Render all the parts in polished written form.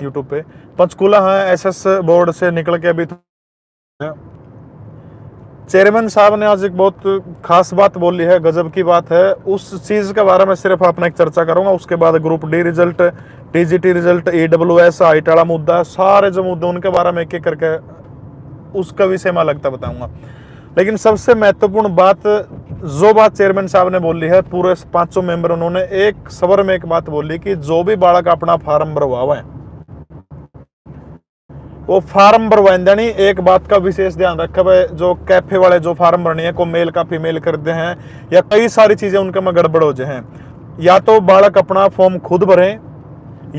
YouTube पे। पंचकूला है SS board से निकल के अभी चेयरमैन साहब ने आज एक बहुत खास बात बोली है, गजब की बात है। उस चीज के बारे में सिर्फ अपना एक चर्चा करूंगा, उसके बाद group D result, TGT result, EWS, आईटाला मुद्दा, सारे जो मुद्दे उनके बारे में एक एक करके उसका विषय में लगता बताऊंगा। लेकिन सबसे महत्वपूर्ण बात, जो बात चेयरमैन साहब ने बोली है, पूरे 500 मेंबर उन्होंने एक सबर में एक बात बोली कि जो भी बालक अपना फार्म भरवावा है वो फार्म भरवाएंगे नहीं। एक बात का विशेष ध्यान रखा भाई, जो कैफे वाले जो फार्म भरनी है को मेल का फीमेल करते हैं या कई सारी चीजें उनके में गड़बड़ हो जाए, या तो बालक अपना फॉर्म खुद भरे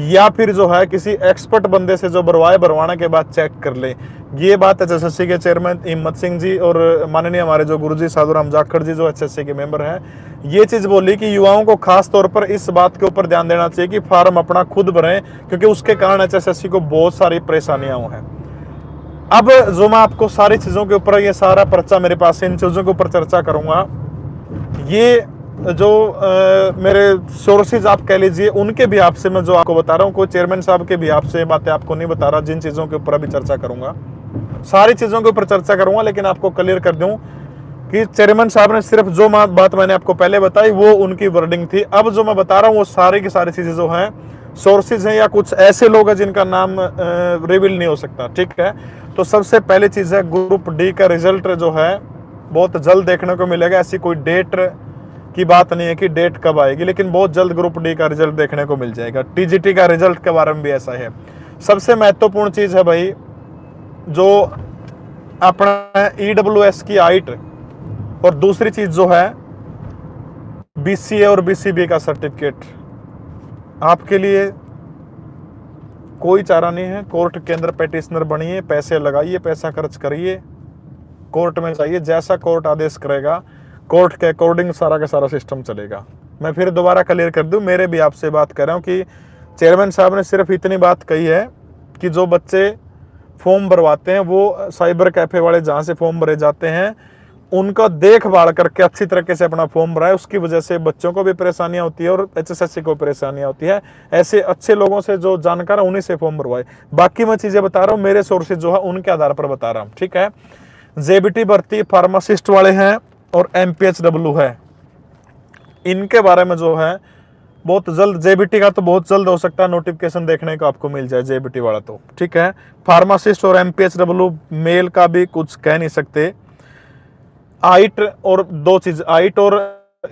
या फिर जो है किसी एक्सपर्ट बंदे से जो भरवाने के बाद चेक कर ले। ये बात एचएसएससी के चेयरमैन हिम्मत सिंह जी और माननीय हमारे जो गुरुजी साधुराम जाखड़ जी जो एचएसएससी के मेंबर हैं, ये चीज बोली कि युवाओं को खास तौर पर इस बात के ऊपर ध्यान देना चाहिए कि फार्म अपना खुद भरें, क्योंकि उसके कारण एचएसएससी को बहुत सारी परेशानियां हैं। अब जो मैं आपको सारी चीजों के ऊपर, ये सारा पर्चा मेरे पास, इन चीजों के ऊपर चर्चा करूंगा। ये जो मेरे सोर्सेज आप कह लीजिए, उनके भी आपसे मैं जो आपको बता रहा हूँ, कोई चेयरमैन साहब के भी आपसे बातें आपको नहीं बता रहा, जिन चीजों के ऊपर अभी चर्चा करूंगा, सारी चीजों के ऊपर चर्चा करूंगा। लेकिन आपको क्लियर कर दूं कि चेयरमैन साहब ने सिर्फ जो बात मैंने आपको पहले बताई वो उनकी वर्डिंग थी। अब जो मैं बता रहा हूँ वो सारी की सारी चीजें जो हैं सोर्सेज हैं या कुछ ऐसे लोग हैं जिनका नाम रिवील नहीं हो सकता, ठीक है। तो सबसे पहली चीज है, ग्रुप डी का रिजल्ट जो है बहुत जल्द देखने को मिलेगा। ऐसी कोई डेट की बात नहीं है कि डेट कब आएगी, लेकिन बहुत जल्द ग्रुप डी का रिजल्ट देखने को मिल जाएगा। टीजीटी का रिजल्ट के बारे में भी ऐसा है। सबसे महत्वपूर्ण चीज है भाई, जो अपना ईडब्ल्यूएस की हाइट, और दूसरी चीज जो है बीसीए और बीसीबी का सर्टिफिकेट। आपके लिए कोई चारा नहीं है, कोर्ट के अंदर पेटिशनर बनिए, पैसे लगाइए, पैसा खर्च करिए, कोर्ट में जाइए, जैसा कोर्ट आदेश करेगा कोर्ट के अकॉर्डिंग सारा का सारा सिस्टम चलेगा। मैं फिर दोबारा क्लियर कर दूं, मेरे भी आपसे बात कर रहा हूं कि चेयरमैन साहब ने सिर्फ इतनी बात कही है कि जो बच्चे फॉर्म भरवाते हैं वो साइबर कैफे वाले जहां से फॉर्म भरे जाते हैं उनका देखभाल करके अच्छी तरीके से अपना फॉर्म भराए। उसकी वजह से बच्चों को भी परेशानियां होती है और एचएसएससी को परेशानियां होती है। ऐसे अच्छे लोगों से जो जानकार है उन्हीं से फॉर्म भरवाए। बाकी मैं चीजें बता रहा हूँ, मेरे सोर्सेज जो है उनके आधार पर बता रहा हूँ, ठीक है। जेबीटी भर्ती फार्मासिस्ट वाले हैं और एमपीएचडब्ल्यू है, इनके बारे में जो है बहुत जल्द, जेबीटी का तो बहुत जल्द हो सकता है नोटिफिकेशन देखने को आपको मिल जाए, जेबीटी वाला तो ठीक है। फार्मासिस्ट और एमपीएचडब्ल्यू मेल का भी कुछ कह नहीं सकते। आइट और दो चीज, आइट और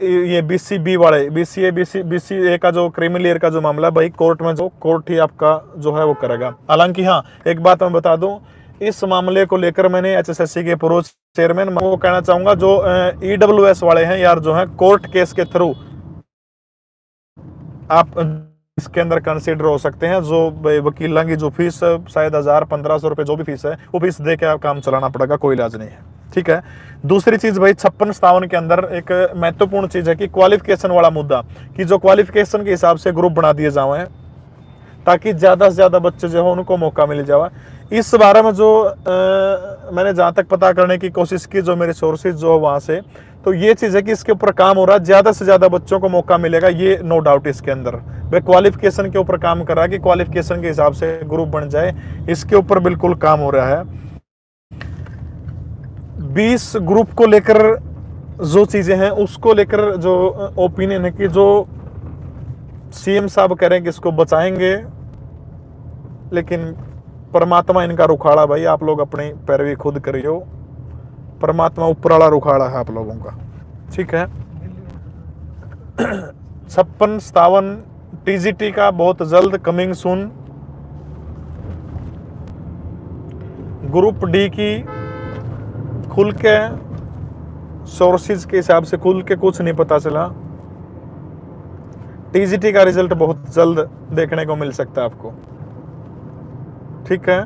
ये बीसीबी वाले, बीसीए का जो क्रिमिनल ईयर का जो मामला है भाई, कोर्ट में जो कोर्ट ही आपका जो है वो करेगा। हालांकि हाँ, एक बात मैं बता दूं, इस मामले को लेकर मैंने एचएसएससी के पूर्व चेयरमैन को कहना चाहूंगा, जो ईडब्ल्यूएस वाले हैं यार, जो है कोर्ट केस के थ्रू आप इसके अंदर कंसीडर हो सकते हैं। जो वकीलों की जो फीस शायद 1000-1500 रुपए जो भी फीस है वो फीस दे के आप काम चलाना पड़ेगा, कोई इलाज नहीं है, ठीक है। दूसरी चीज भाई 56-57 के अंदर एक महत्वपूर्ण चीज है कि क्वालिफिकेशन वाला मुद्दा, कि जो क्वालिफिकेशन के हिसाब से ग्रुप बना दिए जाए ताकि ज्यादा से ज्यादा बच्चे जो है उनको मौका मिल जाए। इस बारे में जो मैंने जहां तक पता करने की कोशिश की, जो मेरे सोर्सेज जो है वहां से, तो ये चीज है कि इसके ऊपर काम हो रहा है, ज्यादा से ज्यादा बच्चों को मौका मिलेगा, ये नो डाउट। इसके अंदर वे क्वालिफिकेशन के ऊपर काम कर रहा है कि क्वालिफिकेशन के हिसाब से ग्रुप बन जाए, इसके ऊपर बिल्कुल काम हो रहा है। 20 ग्रुप को लेकर जो चीजें हैं उसको लेकर जो ओपिनियन है कि जो सीएम साहब कह रहे हैं कि इसको बचाएंगे, लेकिन परमात्मा इनका रुखाड़ा भाई, आप लोग अपनी पैरवी खुद करियो। परमात्मा ऊपर वाला रुखाड़ा है आप लोगों का, ठीक है। 56-57 टीजीटी का बहुत जल्द कमिंग सून। ग्रुप डी की खुल के सोर्सेज के हिसाब से खुल के कुछ नहीं पता चला। टीजीटी का रिजल्ट बहुत जल्द देखने को मिल सकता है आपको, ठीक है।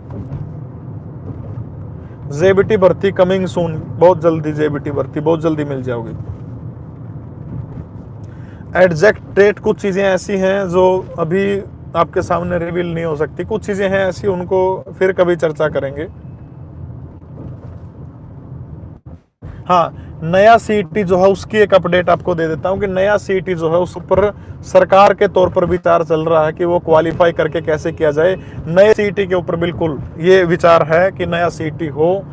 जेबीटी भर्ती कमिंग सून, बहुत जल्दी जेबीटी भर्ती बहुत जल्दी मिल जाओगी। एग्जैक्ट डेट कुछ चीजें ऐसी हैं जो अभी आपके सामने रिवील नहीं हो सकती, कुछ चीजें हैं ऐसी उनको फिर कभी चर्चा करेंगे। हाँ, नया सीईटी जो है उसकी एक अपडेट आपको दे देता हूँ कि नया सीईटी जो है उस पर सरकार के तौर पर विचार चल रहा है कि वो क्वालिफाई करके कैसे किया जाए। नए सीईटी के ऊपर बिल्कुल ये विचार है कि नया सीईटी हो,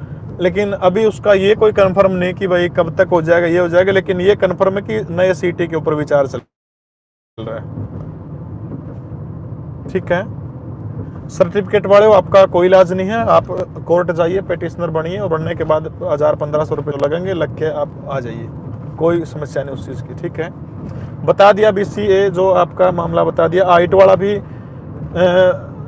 लेकिन अभी उसका ये कोई कंफर्म नहीं कि भाई कब तक हो जाएगा, ये हो जाएगा, लेकिन ये कंफर्म है कि नए सीईटी के ऊपर विचार चल रहा है। ठीक है, सर्टिफिकेट वाले हो, आपका कोई इलाज नहीं है, आप कोर्ट जाइए, पेटिशनर बनिए और बनने के बाद 1000-1500 रुपये लगेंगे, लग के आप आ जाइए, कोई समस्या नहीं उस चीज़ की। ठीक है, बता दिया BCA जो आपका मामला बता दिया। आइट वाला भी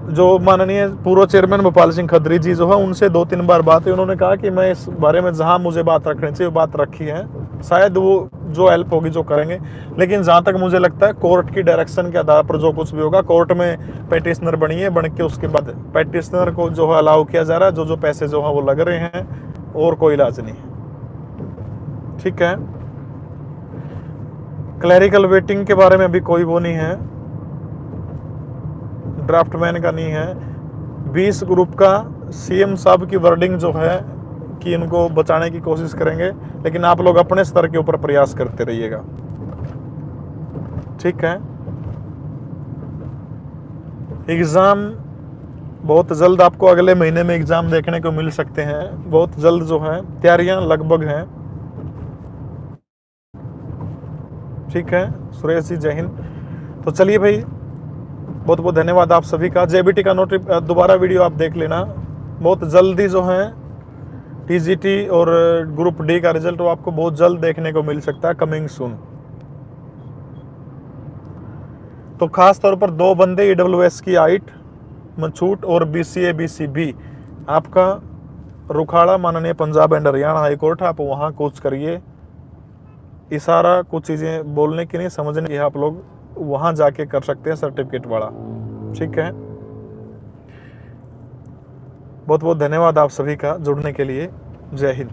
जो माननीय पूर्व चेयरमैन भोपाल सिंह खत्री जी जो है उनसे 2-3 बार बात हुई, उन्होंने कहा कि मैं इस बारे में जहां मुझे बात रखनी चाहिए बात रखी है, शायद वो जो हेल्प होगी जो करेंगे, लेकिन जहां तक मुझे लगता है कोर्ट की डायरेक्शन के आधार पर जो कुछ भी होगा, कोर्ट में पेटिशनर बनिए, बन के उसके बाद पेटिशनर को जो है अलाउ किया जा रहा है, जो पैसे जो है वो लग रहे हैं, और कोई इलाज नहीं है। ठीक है, क्लैरिकल वेटिंग के बारे में अभी कोई वो नहीं है, ड्राफ्टमैन का नहीं है। 20 ग्रुप का CM साहब की वर्डिंग जो है कि इनको बचाने की कोशिश करेंगे, लेकिन आप लोग अपने स्तर के ऊपर प्रयास करते रहिएगा। ठीक है, एग्ज़ाम बहुत जल्द आपको अगले महीने में एग्ज़ाम देखने को मिल सकते हैं, बहुत जल्द जो है, तैयारियां लगभग हैं। ठीक है सुरेश जी, जय हिंद। तो चलिए भाई, बहुत बहुत धन्यवाद आप सभी का। JBT का दोबारा वीडियो आप देख लेना, बहुत जल्दी जो है TGT और ग्रुप D का रिजल्ट वो आपको बहुत जल्द देखने को मिल सकता है, कमिंग सून। तो खास तौर पर 2 बंदे EWS की आइट मछूट और BCA BCB आपका रुखाड़ा माननीय Punjab and Haryana high court, आप वहाँ कोच करिए। इशारा कुछ चीज़ें बोलने की नहीं, समझने की, आप लोग वहाँ जाके कर सकते हैं सर्टिफिकेट वाला। ठीक है, बहुत बहुत धन्यवाद आप सभी का जुड़ने के लिए। जय हिंद।